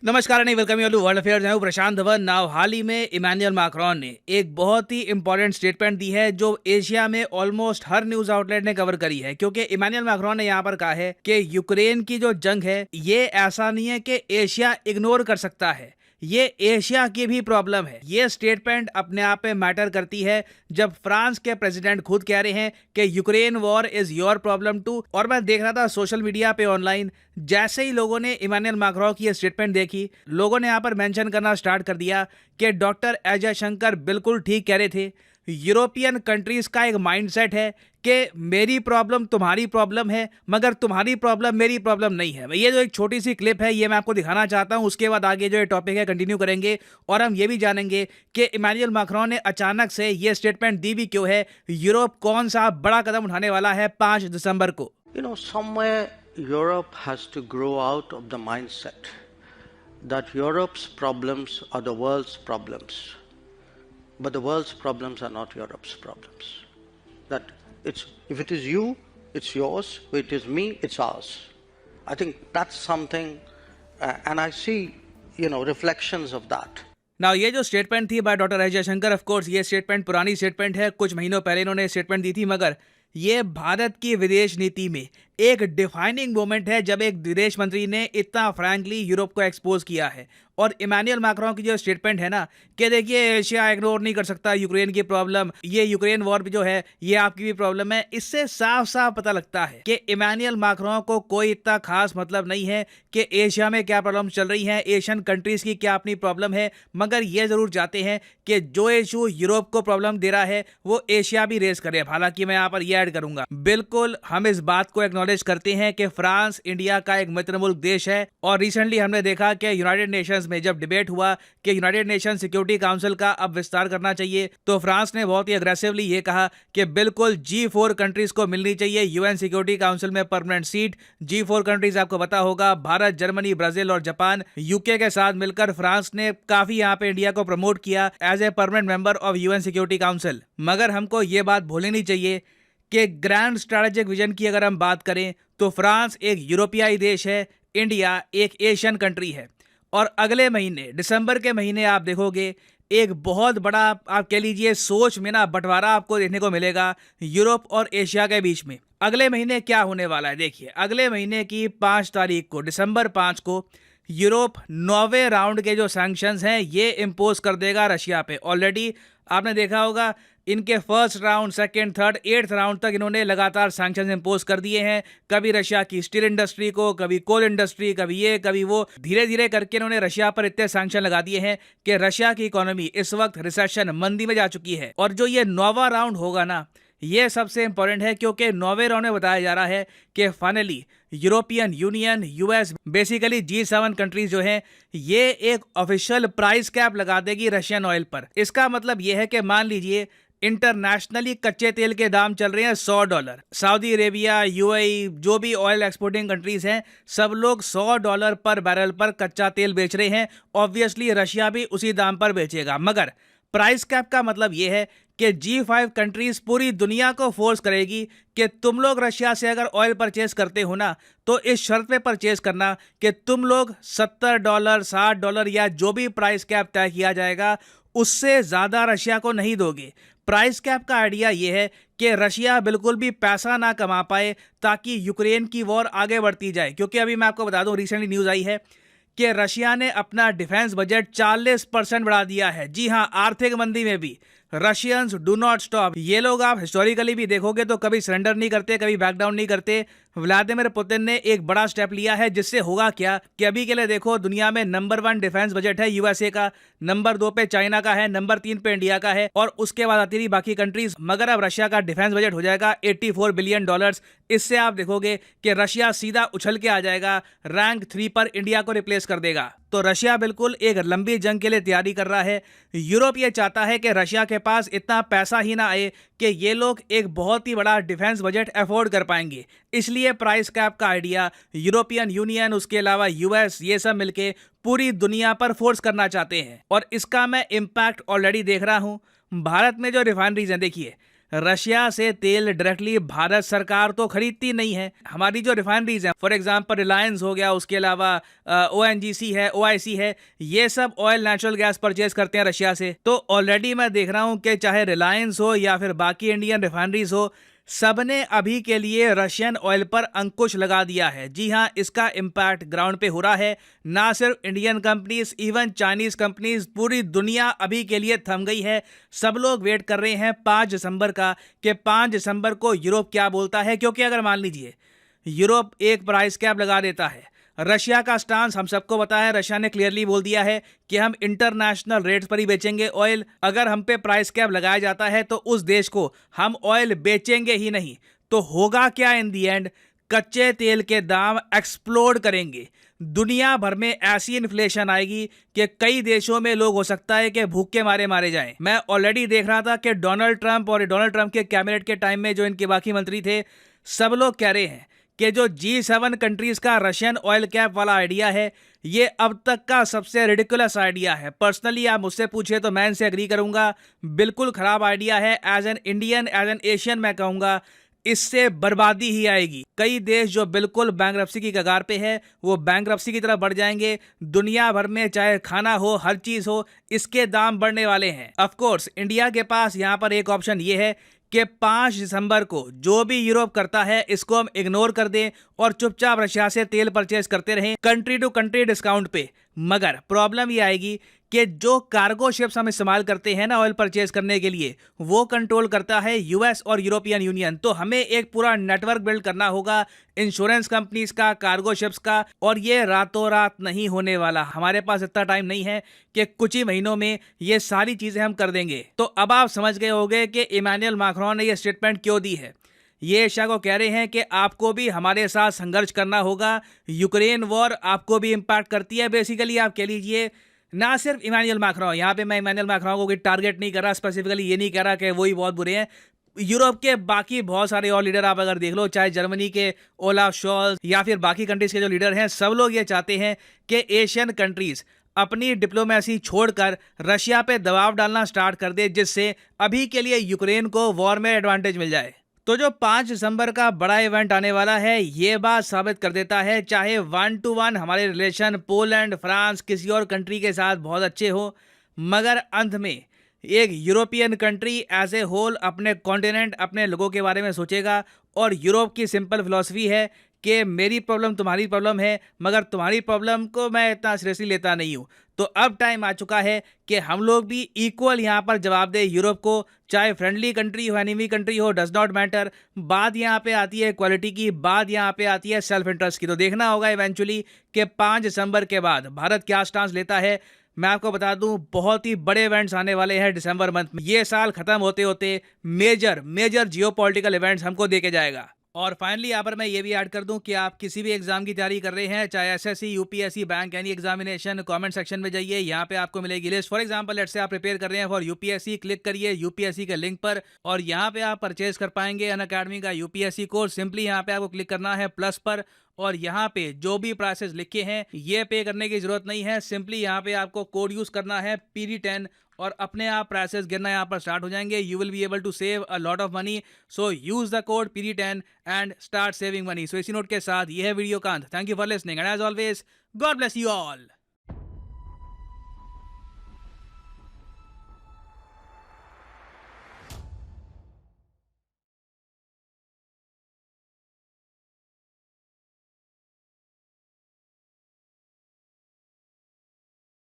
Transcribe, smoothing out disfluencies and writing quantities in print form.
नमस्कार नहीं welcome you to world affairs. मैं हूं प्रशांत धवन। नाउ हाल ही में इमैनुअल मैक्रोन ने एक बहुत ही इंपॉर्टेंट स्टेटमेंट दी है जो एशिया में ऑलमोस्ट हर न्यूज आउटलेट ने कवर करी है, क्योंकि इमैनुअल मैक्रोन ने यहां पर कहा है कि यूक्रेन की जो जंग है ये ऐसा नहीं है कि एशिया इग्नोर कर सकता है, ये एशिया की भी प्रॉब्लम है। ये स्टेटमेंट अपने आप में मैटर करती है जब फ्रांस के प्रेसिडेंट खुद कह रहे हैं कि Ukraine war is your problem too. और मैं देख रहा था सोशल मीडिया पे ऑनलाइन, जैसे ही लोगों ने इमैनुअल मैक्रोन की ये स्टेटमेंट देखी, लोगों ने यहाँ पर मेंशन करना स्टार्ट कर दिया कि डॉक्टर ए जयशंकर बिल्कुल ठीक कह रहे थे। यूरोपियन कंट्रीज का एक माइंडसेट है कि मेरी प्रॉब्लम तुम्हारी प्रॉब्लम है, मगर तुम्हारी प्रॉब्लम मेरी प्रॉब्लम नहीं है। ये जो एक छोटी सी क्लिप है ये मैं आपको दिखाना चाहता हूं, उसके बाद आगे जो ये टॉपिक है कंटिन्यू करेंगे और हम ये भी जानेंगे कि इमैनुअल मैक्रोन ने अचानक से ये स्टेटमेंट दी भी क्यों है। यूरोप कौन सा बड़ा कदम उठाने वाला है 5 दिसंबर को। Somewhere Europe has to grow out of the mindset that Europe's problems are the world's problems, but the world's problems are not Europe's problems. That if it is you, it's yours. If it is me, it's ours. I think that's something, and I see, reflections of that. ना ये जो statement थी by doctor S Jaishankar, of course ये statement पुरानी statement है, कुछ महीनों पहले इन्होंने स्टेटमेंट दी थी, मगर ये भारत की विदेश नीति में एक डिफाइनिंग मोमेंट है जब एक विदेश मंत्री ने इतना फ्रैंकली यूरोप को एक्सपोज किया है। और इमैनुअल मैक्रोन की जो स्टेटमेंट है ना कि देखिए एशिया इग्नोर नहीं कर सकता यूक्रेन की प्रॉब्लम, ये यूक्रेन वॉर जो है ये आपकी भी प्रॉब्लम है, इससे साफ साफ पता लगता है कि इमैनुअल मैक्रोन को कोई इतना खास मतलब नहीं है कि एशिया में क्या प्रॉब्लम चल रही है, एशियन कंट्रीज की क्या अपनी प्रॉब्लम है, मगर ये जरूर चाहते हैं कि जो इशू यूरोप को प्रॉब्लम दे रहा है वो एशिया भी रेस करे। हालांकि मैं यहाँ पर ये ऐड करूंगा, बिल्कुल हम इस बात को एक्नॉलेज करते हैं कि फ्रांस इंडिया का एक मित्र मुल्क देश है। और रिसेंटली हमने देखा कि यूनाइटेड नेशंस में जब डिबेट हुआ कि यूनाइटेड नेशन सिक्योरिटी काउंसिल का अब विस्तार करना चाहिए, तो फ्रांस ने बहुत ही अग्रेसिवली ये कहा कि बिल्कुल G4 कंट्रीज को मिलनी चाहिए यूएन सिक्योरिटी काउंसिल में परमानेंट सीट। G4 कंट्रीज आपको पता होगा भारत, जर्मनी, ब्राजील और जापान। यूके के साथ मिलकर फ्रांस ने काफी यहाँ पे इंडिया को प्रमोट किया as a permanent member of UN security council. मगर हमको ये बात भूलनी नहीं चाहिए कि ग्रैंड स्ट्रैटेजिक विजन की अगर हम बात करें तो फ्रांस एक यूरोपियाई देश है, इंडिया एक एशियन कंट्री है। और अगले महीने दिसंबर के महीने आप देखोगे एक बहुत बड़ा आप कह लीजिए सोच में ना बंटवारा आपको देखने को मिलेगा यूरोप और एशिया के बीच में। अगले महीने क्या होने वाला है देखिए, अगले महीने की 5 तारीख को, दिसंबर 5 को यूरोप 9वें राउंड के जो सैंक्शंस हैं ये इम्पोज कर देगा रशिया पे। ऑलरेडी आपने देखा होगा इनके first round, second, third, 8th round तक इन्होंने लगातार सैंक्शंस इंपोज कर दिए हैं। कभी रशिया की स्टील इंडस्ट्री को, कभी कोल इंडस्ट्री, कभी ये कभी वो, धीरे धीरे करके इन्होंने रशिया पर इतने सैंक्शन लगा दिए हैं कि रशिया की इकोनॉमी इस वक्त रिसेशन, मंदी में जा चुकी है। और जो ये 9वां राउंड होगा ना, ये सबसे इंपॉर्टेंट है क्योंकि 9वें राउंड में बताया जा रहा है कि finally European union, US, basically G7 countries जो हैं ये एक ऑफिशियल प्राइस कैप लगा देगी रशियन ऑयल पर। इसका मतलब ये है कि मान लीजिए इंटरनेशनली कच्चे तेल के दाम चल रहे हैं $100, सऊदी अरेबिया, यूएई, जो भी ऑयल एक्सपोर्टिंग कंट्रीज हैं सब लोग $100 पर बैरल पर कच्चा तेल बेच रहे हैं। ऑब्वियसली रशिया भी उसी दाम पर बेचेगा, मगर प्राइस कैप का मतलब यह है कि G5 कंट्रीज पूरी दुनिया को फोर्स करेगी कि तुम लोग रशिया से अगर ऑयल परचेज करते हो ना तो इस शर्त पे परचेज करना कि तुम लोग $70, $60 या जो भी प्राइस कैप तय किया जाएगा उससे ज्यादा रशिया को नहीं दोगे। प्राइस कैप का आइडिया यह है कि रशिया बिल्कुल भी पैसा ना कमा पाए ताकि यूक्रेन की वॉर आगे बढ़ती जाए। क्योंकि अभी मैं आपको बता दूं, रिसेंटली न्यूज आई है कि रशिया ने अपना डिफेंस बजट 40% बढ़ा दिया है। जी हां, आर्थिक मंदी में भी रशियंस डू नॉट स्टॉप। ये लोग आप हिस्टोरिकली भी देखोगे तो कभी सरेंडर नहीं करते, कभी बैकडाउन नहीं करते। व्लादिमीर पुतिन ने एक बड़ा स्टेप लिया है जिससे होगा क्या कि अभी के लिए देखो दुनिया में नंबर 1 डिफेंस बजट है यूएसए का, नंबर 2 पे चाइना का है, नंबर 3 पे इंडिया का है और उसके बाद आती रही बाकी कंट्रीज। मगर अब रशिया का डिफेंस बजट हो जाएगा $84 बिलियन। इससे आप देखोगे कि रशिया सीधा उछल के आ जाएगा, रैंक 3 पर इंडिया को रिप्लेस कर देगा। तो रशिया बिल्कुल एक लंबी जंग के लिए तैयारी कर रहा है। यूरोप ये चाहता है कि रशिया के पास इतना पैसा ही ना आए कि ये लोग एक बहुत ही बड़ा डिफेंस बजट अफोर्ड कर पाएंगे। इसलिए प्राइस कैप का आइडिया यूरोपियन यूनियन, उसके अलावा यूएस, ये सब मिलके पूरी दुनिया पर फोर्स करना चाहते हैं। और इसका मैं इम्पैक्ट ऑलरेडी देख रहा हूं। भारत में जो रिफाइनरीज हैं, देखिए रशिया से तेल डायरेक्टली भारत सरकार तो खरीदती नहीं है। हमारी जो रिफाइनरीज हैं, फॉर एग्जांपल रिलायंस हो गया, उसके अलावा ONGC है, OIC है, ये सब ऑयल नेचुरल गैस परचेज करते हैं रशिया से। तो ऑलरेडी मैं देख रहा हूं कि चाहे रिलायंस हो या फिर बाकी इंडियन रिफाइनरीज हो, सबने अभी के लिए रशियन ऑयल पर अंकुश लगा दिया है। जी हां, इसका इम्पैक्ट ग्राउंड पे हो रहा है। ना सिर्फ Indian companies, even Chinese companies, पूरी दुनिया अभी के लिए थम गई है। सब लोग वेट कर रहे हैं 5 दिसंबर का कि 5 दिसंबर को यूरोप क्या बोलता है। क्योंकि अगर मान लीजिए यूरोप एक प्राइस कैप लगा देता है, रशिया का स्टांस हम सबको पता है, रशिया ने क्लियरली बोल दिया है कि हम इंटरनेशनल रेट्स पर ही बेचेंगे ऑयल। अगर हम पे प्राइस कैप लगाया जाता है तो उस देश को हम ऑयल बेचेंगे ही नहीं। तो होगा क्या इन दी एंड? कच्चे तेल के दाम एक्सप्लोड करेंगे। दुनिया भर में ऐसी इन्फ्लेशन आएगी कि कई देशों में लोग हो सकता है कि भूख के मारे मारे जाएं। मैं ऑलरेडी देख रहा था कि डोनाल्ड ट्रंप के कैबिनेट के टाइम में जो इनके बाकी मंत्री थे, सब लोग कह रहे हैं कि जो G7 कंट्रीज का रशियन ऑयल कैप वाला आइडिया है, ये अब तक का सबसे रिडिकुलस आइडिया है। पर्सनली आप मुझसे पूछे तो मैं इनसे एग्री करूंगा, बिल्कुल खराब आइडिया है। As an Indian, as an Asian मैं कहूंगा इससे बर्बादी ही आएगी। कई देश जो बिल्कुल बैंकरप्सी की कगार पे है, वो बैंकरप्सी की तरफ बढ़ जाएंगे। दुनिया भर में चाहे खाना हो, हर चीज हो, इसके दाम बढ़ने वाले हैं। ऑफ कोर्स इंडिया के पास यहाँ पर एक ऑप्शन ये है कि 5 दिसंबर को जो भी यूरोप करता है इसको हम इग्नोर कर दें और चुपचाप रशिया से तेल परचेज करते रहें कंट्री टू कंट्री डिस्काउंट पे। मगर प्रॉब्लम ये आएगी कि जो कार्गो शिप्स हम इस्तेमाल करते हैं ना ऑयल परचेज करने के लिए, वो कंट्रोल करता है US और यूरोपियन यूनियन। तो हमें एक पूरा नेटवर्क बिल्ड करना होगा इंश्योरेंस कंपनीज का, कार्गो शिप्स का, और ये रातों रात नहीं होने वाला। हमारे पास इतना टाइम नहीं है कि कुछ ही महीनों में ये सारी चीजें हम कर देंगे। तो अब आप समझ गए होंगे कि इमैनुअल मैक्रोन ने ये स्टेटमेंट क्यों दी है। ये एशिया को कह रहे हैं कि आपको भी हमारे साथ संघर्ष करना होगा। यूक्रेन वॉर आपको भी इंपैक्ट करती है। बेसिकली आप कह लीजिए ना सिर्फ इमैनुअल मैक्रोन, यहाँ पे मैं इमैनुअल मैक्रोन को कोई टारगेट नहीं कर रहा, स्पेसिफिकली ये नहीं कह रहा कि वही बहुत बुरे हैं। यूरोप के बाकी बहुत सारे और लीडर आप अगर देख लो, चाहे जर्मनी के ओलाफ शॉल्ज या फिर बाकी कंट्रीज के जो लीडर हैं, सब लोग ये चाहते हैं कि एशियन कंट्रीज अपनी डिप्लोमेसी छोड़कर रशिया पे दबाव डालना स्टार्ट कर दे, जिससे अभी के लिए यूक्रेन को वॉर में एडवांटेज मिल जाए। तो जो 5 दिसंबर का बड़ा इवेंट आने वाला है, ये बात साबित कर देता है, चाहे 1 to 1 हमारे रिलेशन पोलैंड, फ्रांस, किसी और कंट्री के साथ बहुत अच्छे हो, मगर अंत में एक European country as a whole अपने कॉन्टिनेंट, अपने लोगों के बारे में सोचेगा। और यूरोप की सिंपल फिलॉसफी है कि मेरी प्रॉब्लम तुम्हारी प्रॉब्लम है, मगर तुम्हारी प्रॉब्लम को मैं इतना सीरियसली लेता नहीं हूँ। तो अब टाइम आ चुका है कि हम लोग भी इक्वल यहाँ पर जवाब दें यूरोप को, चाहे फ्रेंडली कंट्री हो, एनिमी कंट्री हो, डज नॉट मैटर। बात यहाँ पे आती है क्वालिटी की, बात यहाँ पे आती है सेल्फ इंटरेस्ट की। तो देखना होगा इवेंचुअली कि 5 दिसंबर के बाद भारत क्या स्टांस लेता है। मैं आपको बता दूं, बहुत ही बड़े इवेंट्स आने वाले हैं दिसंबर मंथ में। ये साल खत्म होते होते मेजर जियोपॉलिटिकल इवेंट्स हमको देके जाएगा। और फाइनली यहाँ पर मैं ये भी ऐड कर दूं कि आप किसी भी एग्जाम की तैयारी कर रहे हैं, चाहे SSC, UPSC, bank, any examination, comment section में जाइए, यहाँ पे आपको मिलेगी list. For example let's say आप प्रिपेयर कर रहे हैं फॉर UPSC, क्लिक करिए UPSC के लिंक पर और यहाँ पे आप परचेज कर पाएंगे अनअकैडमी का UPSC कोर्स। सिंपली यहाँ पे आपको क्लिक करना है प्लस पर और यहाँ पे जो भी प्राइसेस लिखे हैं ये पे करने की जरूरत नहीं है। सिंपली यहाँ पे आपको कोड यूज करना है PD10 और अपने आप प्राइसेस गिरना यहाँ पर स्टार्ट हो जाएंगे। You will be able to save a lot of money, so use the code PD10 and start saving money. So इसी नोट के साथ ये है वीडियो का अंत। Thank you for listening and as always God bless you all.